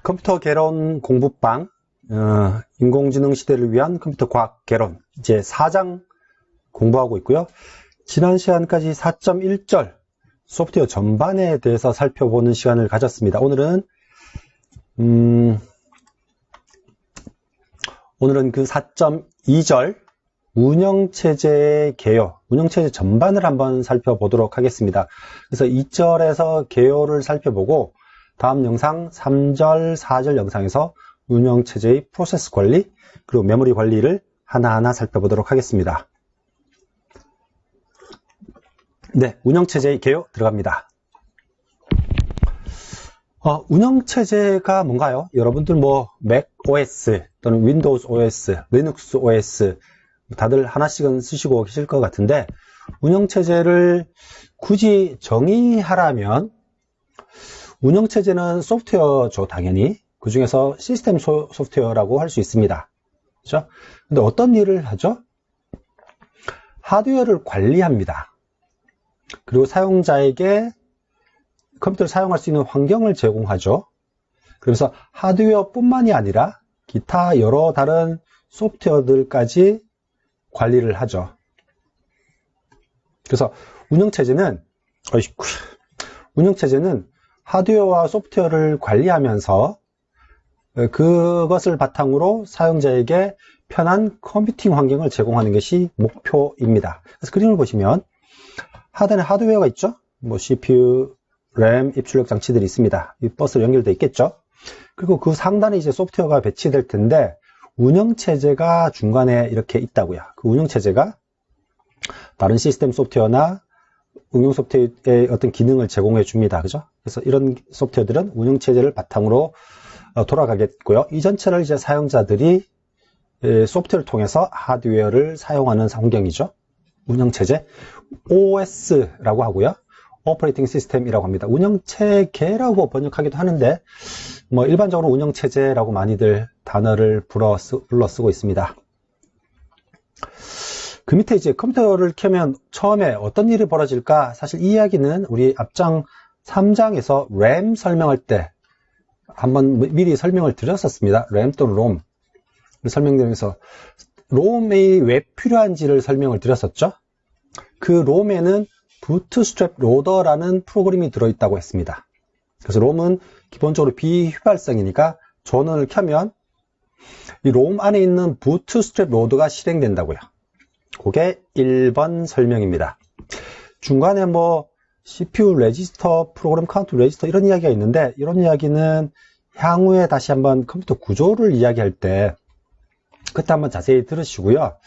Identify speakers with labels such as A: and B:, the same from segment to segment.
A: 컴퓨터 개론 공부방, 인공지능 시대를 위한 컴퓨터 과학 개론, 이제 4장 공부하고 있고요. 지난 시간까지 4.1절 소프트웨어 전반에 대해서 살펴보는 시간을 가졌습니다. 오늘은 그 4.2절 운영체제의 개요, 운영체제 전반을 한번 살펴보도록 하겠습니다. 그래서 2절에서 개요를 살펴보고 다음 영상 3절, 4절 영상에서 운영체제의 프로세스 관리 그리고 메모리 관리를 하나하나 살펴보도록 하겠습니다. 네, 운영체제의 개요 들어갑니다. 운영체제가 뭔가요? 여러분들 맥 OS 또는 윈도우즈 OS, 리눅스 OS 다들 하나씩은 쓰시고 계실 것 같은데, 운영체제를 굳이 정의하라면 운영체제는 소프트웨어죠, 당연히. 그 중에서 시스템 소프트웨어라고 할 수 있습니다. 그렇죠? 근데 어떤 일을 하죠? 하드웨어를 관리합니다. 그리고 사용자에게 컴퓨터를 사용할 수 있는 환경을 제공하죠. 그래서 하드웨어뿐만이 아니라 기타 여러 다른 소프트웨어들까지 관리를 하죠. 그래서 운영체제는 하드웨어와 소프트웨어를 관리하면서 그것을 바탕으로 사용자에게 편한 컴퓨팅 환경을 제공하는 것이 목표입니다. 그래서 그림을 보시면 하단에 하드웨어가 있죠. CPU, 램, 입출력 장치들이 있습니다. 이 버스로 연결되어 있겠죠. 그리고 그 상단에 이제 소프트웨어가 배치될 텐데 운영체제가 중간에 이렇게 있다고요. 그 운영체제가 다른 시스템 소프트웨어나 응용 소프트웨어의 어떤 기능을 제공해 줍니다. 그죠? 그래서 이런 소프트웨어들은 운영체제를 바탕으로 돌아가겠고요. 이 전체를 이제 사용자들이 소프트웨어를 통해서 하드웨어를 사용하는 환경이죠. 운영체제, OS라고 하고요. 오퍼레이팅 시스템이라고 합니다. 운영체계라고 번역하기도 하는데 일반적으로 운영체제라고 많이들 단어를 불러 쓰고 있습니다. 그 밑에 이제 컴퓨터를 켜면 처음에 어떤 일이 벌어질까? 사실 이 이야기는 우리 앞장 3장에서 램 설명할 때 한번 미리 설명을 드렸었습니다. 램 또는 롬 설명드리면서 롬이 왜 필요한지를 설명을 드렸었죠. 그 롬에는 부트스트랩 로더라는 프로그램이 들어있다고 했습니다. 그래서 롬은 기본적으로 비휘발성이니까 전원을 켜면 이 롬 안에 있는 부트스트랩 로더가 실행된다고요. 그게 1번 설명입니다. 중간에 CPU 레지스터, 프로그램 카운트 레지스터 이런 이야기가 있는데, 이런 이야기는 향후에 다시 한번 컴퓨터 구조를 이야기할 때 그때 한번 자세히 들으시고요.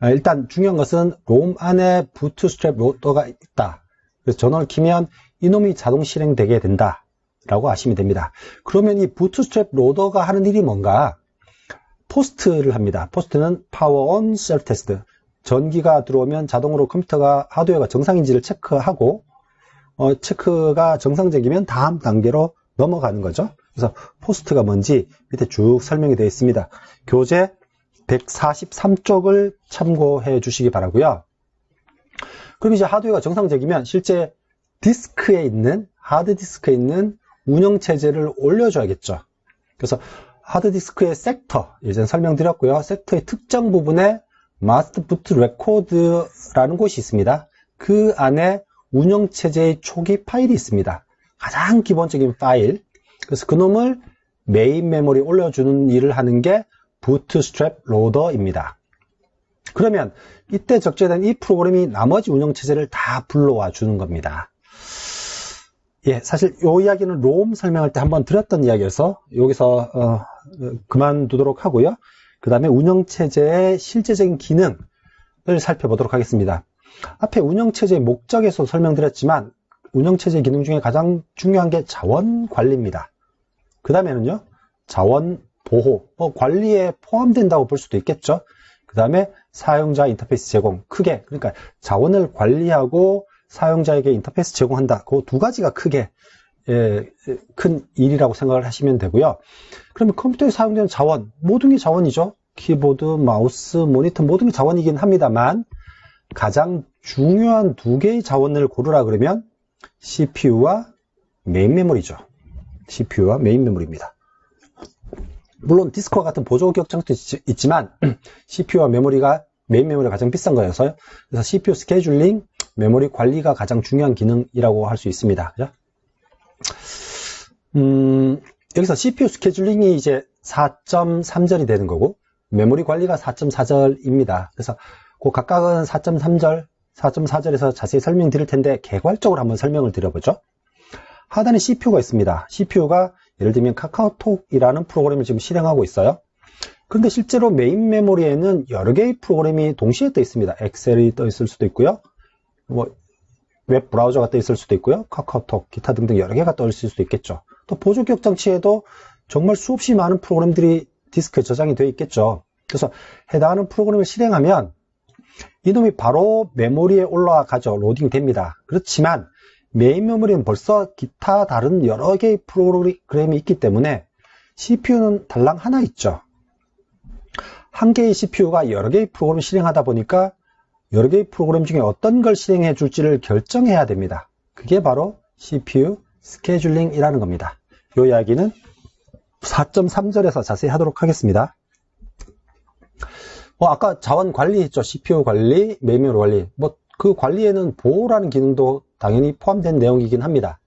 A: 일단 중요한 것은 롬 안에 부트스트랩 로더가 있다. 그래서 전원을 키면 이놈이 자동 실행되게 된다 라고 아시면 됩니다. 그러면 이 부트스트랩 로더가 하는 일이 뭔가? 포스트를 합니다. 포스트는 파워 온 셀프 테스트. 전기가 들어오면 자동으로 컴퓨터가 하드웨어가 정상인지를 체크하고 체크가 정상적이면 다음 단계로 넘어가는 거죠. 그래서 포스트가 뭔지 밑에 쭉 설명이 되어 있습니다. 교재 143쪽을 참고해 주시기 바라고요. 그럼 이제 하드웨어가 정상적이면 실제 하드디스크에 있는 운영체제를 올려줘야겠죠. 그래서 하드디스크의 섹터, 예전에 설명드렸고요. 섹터의 특정 부분에 마스터 부트 레코드라는 곳이 있습니다. 그 안에 운영체제의 초기 파일이 있습니다. 가장 기본적인 파일. 그래서 그놈을 메인 메모리에 올려주는 일을 하는 게 부트스트랩 로더입니다. 그러면 이때 적재된 이 프로그램이 나머지 운영체제를 다 불러와 주는 겁니다. 예, 사실 이 이야기는 롬 설명할 때 한번 드렸던 이야기여서 여기서 그만두도록 하고요. 그 다음에 운영체제의 실제적인 기능을 살펴보도록 하겠습니다. 앞에 운영체제의 목적에서 설명드렸지만 운영체제의 기능 중에 가장 중요한 게 자원 관리입니다. 그 다음에는요, 자원 보호, 관리에 포함된다고 볼 수도 있겠죠. 그 다음에 사용자 인터페이스 제공, 크게, 그러니까 자원을 관리하고 사용자에게 인터페이스 제공한다. 그 두 가지가 크게 큰 일이라고 생각을 하시면 되고요. 그러면 컴퓨터에 사용되는 자원, 모든 게 자원이죠. 키보드, 마우스, 모니터 모든 게 자원이긴 합니다만 가장 중요한 두 개의 자원을 고르라 그러면 CPU와 메인 메모리죠. CPU와 메인 메모리입니다. 물론 디스크와 같은 보조 기억장치도 있지만 CPU와 메모리가 메인 메모리가 가장 비싼 거여서요. 그래서 CPU 스케줄링, 메모리 관리가 가장 중요한 기능이라고 할 수 있습니다. 그죠? 여기서 CPU 스케줄링이 이제 4.3절이 되는 거고 메모리 관리가 4.4절입니다. 그래서 그 각각은 4.3절, 4.4절에서 자세히 설명드릴 텐데 개괄적으로 한번 설명을 드려보죠. 하단에 CPU가 있습니다. CPU가 예를 들면 카카오톡이라는 프로그램을 지금 실행하고 있어요. 그런데 실제로 메인 메모리에는 여러 개의 프로그램이 동시에 떠 있습니다. 엑셀이 떠 있을 수도 있고요. 웹 브라우저가 떠 있을 수도 있고요. 카카오톡, 기타 등등 여러 개가 떠 있을 수도 있겠죠. 또 보조 기억 장치에도 정말 수없이 많은 프로그램들이 디스크에 저장이 되어 있겠죠. 그래서 해당하는 프로그램을 실행하면 이놈이 바로 메모리에 올라가죠. 로딩 됩니다. 그렇지만 메인 메모리는 벌써 기타 다른 여러 개의 프로그램이 있기 때문에 CPU는 달랑 하나 있죠. 한 개의 CPU가 여러 개의 프로그램을 실행하다 보니까 여러 개의 프로그램 중에 어떤 걸 실행해 줄지를 결정해야 됩니다. 그게 바로 CPU 스케줄링이라는 겁니다. 이 이야기는 4.3절에서 자세히 하도록 하겠습니다. 아까 자원 관리 했죠. CPU 관리, 메인 메모리 관리. 그 관리에는 보호라는 기능도 당연히 포함된 내용이긴 합니다.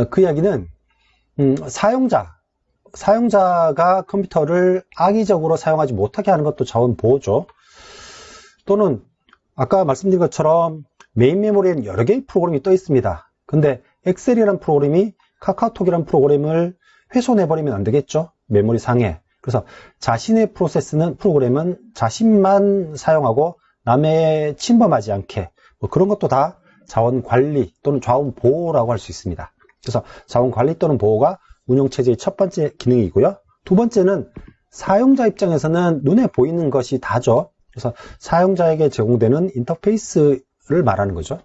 A: 그 이야기는 사용자가 컴퓨터를 악의적으로 사용하지 못하게 하는 것도 자원 보호죠. 또는 아까 말씀드린 것처럼 메인 메모리에는 여러 개의 프로그램이 떠 있습니다. 근데 엑셀이라는 프로그램이 카카오톡이라는 프로그램을 훼손해버리면 안 되겠죠. 메모리 상에. 그래서 자신의 프로그램은 자신만 사용하고 남의 침범하지 않게 그런 것도 다 자원 관리 또는 자원 보호라고 할 수 있습니다. 그래서 자원 관리 또는 보호가 운영체제의 첫 번째 기능이고요. 두 번째는 사용자 입장에서는 눈에 보이는 것이 다죠. 그래서 사용자에게 제공되는 인터페이스를 말하는 거죠.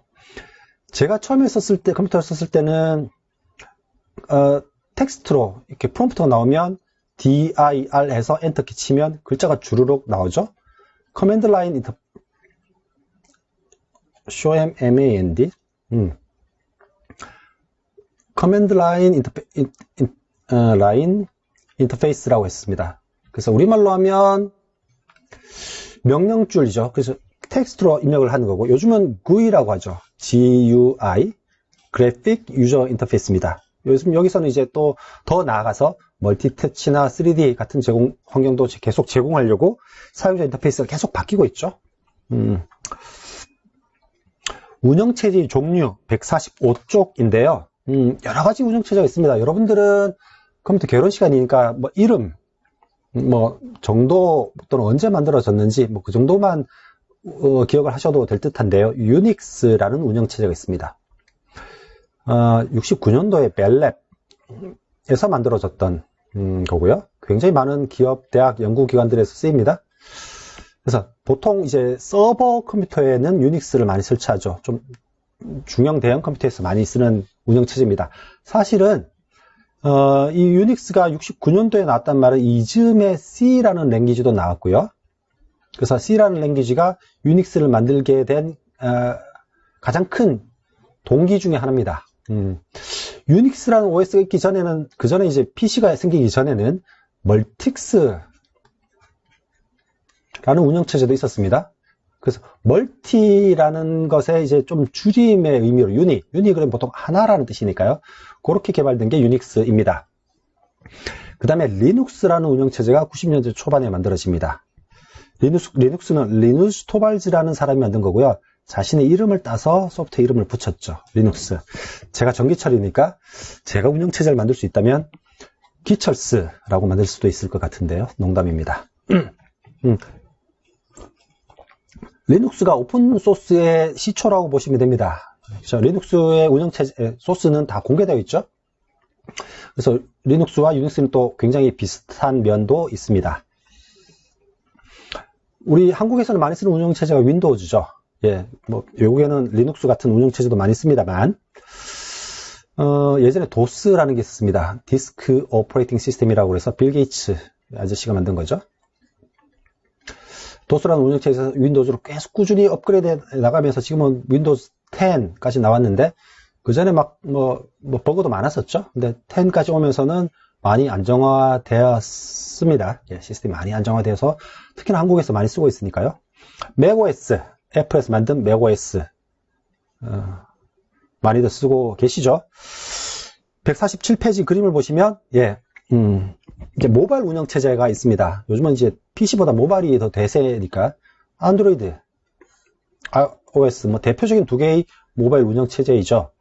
A: 제가 처음에 컴퓨터를 썼을 때는 텍스트로 이렇게 프롬프트가 나오면 dir 해서 엔터키 치면 글자가 주르륵 나오죠. 커맨드 라인 command 커맨드 라인 인터페이스라고 했습니다. 그래서 우리말로 하면 명령줄이죠. 그래서 텍스트로 입력을 하는 거고 요즘은 GUI라고 하죠. GUI 그래픽 유저 인터페이스입니다. 요즘 여기서는 이제 또 더 나아가서 멀티터치나 3D 같은 환경도 계속 제공하려고 사용자 인터페이스가 계속 바뀌고 있죠. 운영체제의 종류 145쪽인데요. 여러 가지 운영체제가 있습니다. 여러분들은 컴퓨터 개론 시간이니까 이름, 정도 또는 언제 만들어졌는지 그 정도만 기억을 하셔도 될 듯한데요. 유닉스라는 운영체제가 있습니다. 69년도에 벨랩에서 만들어졌던 거고요. 굉장히 많은 기업, 대학, 연구기관들에서 쓰입니다. 그래서 보통 이제 서버 컴퓨터에는 유닉스를 많이 설치하죠. 좀 중형 대형 컴퓨터에서 많이 쓰는 운영체제입니다. 사실은 이 유닉스가 69년도에 나왔단 말은 이즈음에 C라는 랭귀지도 나왔고요. 그래서 C라는 랭귀지가 유닉스를 만들게 된 가장 큰 동기 중에 하나입니다. 유닉스라는 OS가 있기 전에는, 그 전에 이제 PC가 생기기 전에는 멀틱스라는 운영체제도 있었습니다. 그래서 멀티라는 것에 이제 좀 줄임의 의미로 유니 그러면 보통 하나라는 뜻이니까요. 그렇게 개발된 게 유닉스입니다. 그 다음에 리눅스라는 운영체제가 90년대 초반에 만들어집니다. 리눅스는 리누스 토발즈라는 사람이 만든 거고요. 자신의 이름을 따서 소프트웨어 이름을 붙였죠. 리눅스. 제가 전기철이니까 제가 운영체제를 만들 수 있다면 기철스라고 만들 수도 있을 것 같은데요. 농담입니다. 리눅스가 오픈소스의 시초라고 보시면 됩니다. 그렇죠? 리눅스의 운영체제, 소스는 다 공개되어 있죠. 그래서 리눅스와 유닉스는 또 굉장히 비슷한 면도 있습니다. 우리 한국에서는 많이 쓰는 운영체제가 윈도우즈죠. 예, 외국에는 리눅스 같은 운영체제도 많이 씁니다만, 예전에 도스라는 게 있었습니다. 디스크 오퍼레이팅 시스템이라고 해서 빌 게이츠 아저씨가 만든 거죠. 도스라는 운영체제에서 윈도우즈로 계속 꾸준히 업그레이드 나가면서 지금은 윈도우즈 10까지 나왔는데, 그 전에 버그도 많았었죠. 근데 10까지 오면서는 많이 안정화되었습니다. 예, 시스템이 많이 안정화되어서 특히나 한국에서 많이 쓰고 있으니까요. 맥OS, 애플에서 만든 맥OS 많이들 쓰고 계시죠. 147페이지 그림을 보시면 예, 이제 모바일 운영체제가 있습니다. 요즘은 이제 PC보다 모바일이 더 대세니까 안드로이드, iOS 뭐 대표적인 두 개의 모바일 운영체제이죠.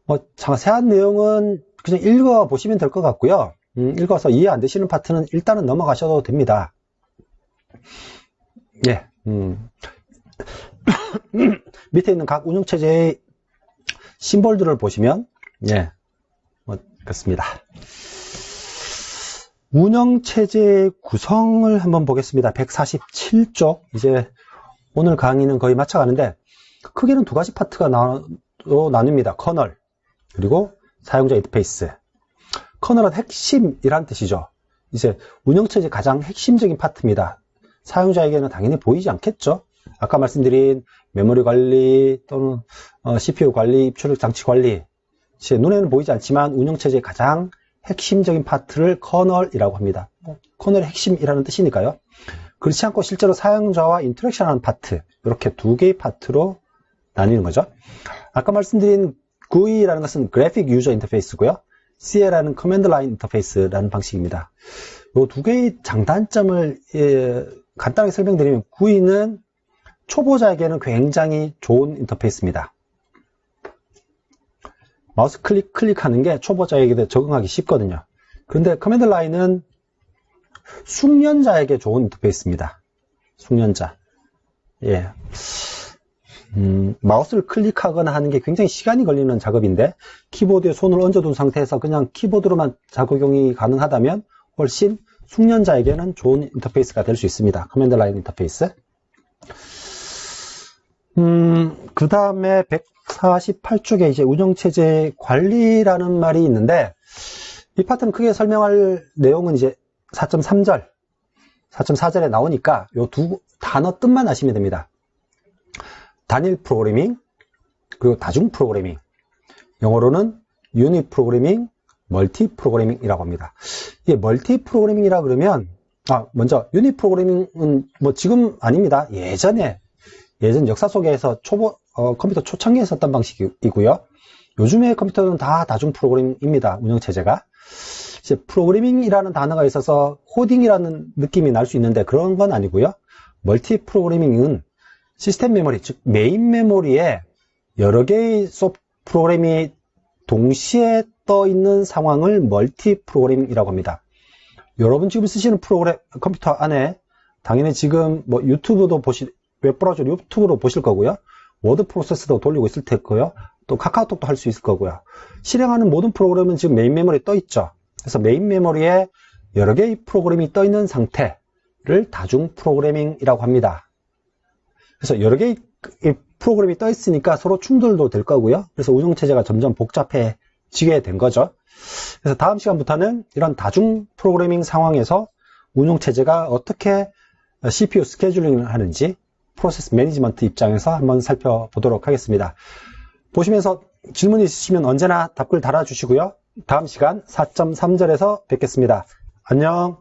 A: 뭐 자세한 내용은 그냥 읽어보시면 될 것 같고요. 읽어서 이해 안 되시는 파트는 일단은 넘어가셔도 됩니다. 예, 밑에 있는 각 운영체제의 심볼들을 보시면 예, 뭐 그렇습니다. 운영체제의 구성을 한번 보겠습니다. 147쪽 이제 오늘 강의는 거의 마쳐가는데 크게는 두 가지 파트가 나뉩니다. 커널 그리고 사용자 인터페이스. 커널은 핵심이란 뜻이죠. 이제 운영체제 가장 핵심적인 파트입니다. 사용자에게는 당연히 보이지 않겠죠. 아까 말씀드린 메모리 관리 또는 CPU 관리, 입출력 장치 관리 제 눈에는 보이지 않지만 운영체제의 가장 핵심적인 파트를 커널이라고 합니다. 커널의 핵심이라는 뜻이니까요. 그렇지 않고 실제로 사용자와 인터랙션하는 파트 이렇게 두 개의 파트로 나뉘는 거죠. 아까 말씀드린 GUI라는 것은 그래픽 유저 인터페이스고요. CL라는 커맨드 라인 인터페이스라는 방식입니다. 이 두 개의 장단점을 간단하게 설명드리면 GUI는 초보자에게는 굉장히 좋은 인터페이스입니다. 마우스 클릭하는 게 초보자에게 적응하기 쉽거든요. 그런데 커맨드 라인은 숙련자에게 좋은 인터페이스입니다. 숙련자. 예. 마우스를 클릭하거나 하는 게 굉장히 시간이 걸리는 작업인데 키보드에 손을 얹어둔 상태에서 그냥 키보드로만 작용이 가능하다면 훨씬 숙련자에게는 좋은 인터페이스가 될 수 있습니다. 커맨드 라인 인터페이스. 그 다음에 148쪽에 이제 운영체제 관리라는 말이 있는데 이 파트는 크게 설명할 내용은 이제 4.3절, 4.4절에 나오니까 이 두 단어 뜻만 아시면 됩니다. 단일 프로그래밍, 그리고 다중 프로그래밍. 영어로는 유니 프로그래밍, 멀티 프로그래밍이라고 합니다. 이게 멀티 프로그래밍이라 그러면, 먼저 유니 프로그래밍은 뭐 지금 아닙니다. 예전 역사 속에서 컴퓨터 초창기에 썼던 방식이고요. 요즘의 컴퓨터는 다 다중 프로그래밍입니다. 운영체제가. 이제 프로그래밍이라는 단어가 있어서 코딩이라는 느낌이 날 수 있는데 그런 건 아니고요. 멀티 프로그래밍은 시스템 메모리, 즉 메인 메모리에 여러 개의 프로그램이 동시에 떠 있는 상황을 멀티 프로그래밍이라고 합니다. 여러분 지금 쓰시는 컴퓨터 안에 당연히 지금 뭐 유튜브도 웹브라우저 유튜브로 보실 거고요. 워드 프로세서도 돌리고 있을 테고요. 또 카카오톡도 할 수 있을 거고요. 실행하는 모든 프로그램은 지금 메인 메모리에 떠 있죠. 그래서 메인 메모리에 여러 개의 프로그램이 떠 있는 상태를 다중 프로그래밍이라고 합니다. 그래서 여러 개의 프로그램이 떠 있으니까 서로 충돌도 될 거고요. 그래서 운영체제가 점점 복잡해지게 된 거죠. 그래서 다음 시간부터는 이런 다중 프로그래밍 상황에서 운영체제가 어떻게 CPU 스케줄링을 하는지 프로세스 매니지먼트 입장에서 한번 살펴보도록 하겠습니다. 보시면서 질문 있으시면 언제나 답글 달아주시고요. 다음 시간 4.3절에서 뵙겠습니다. 안녕.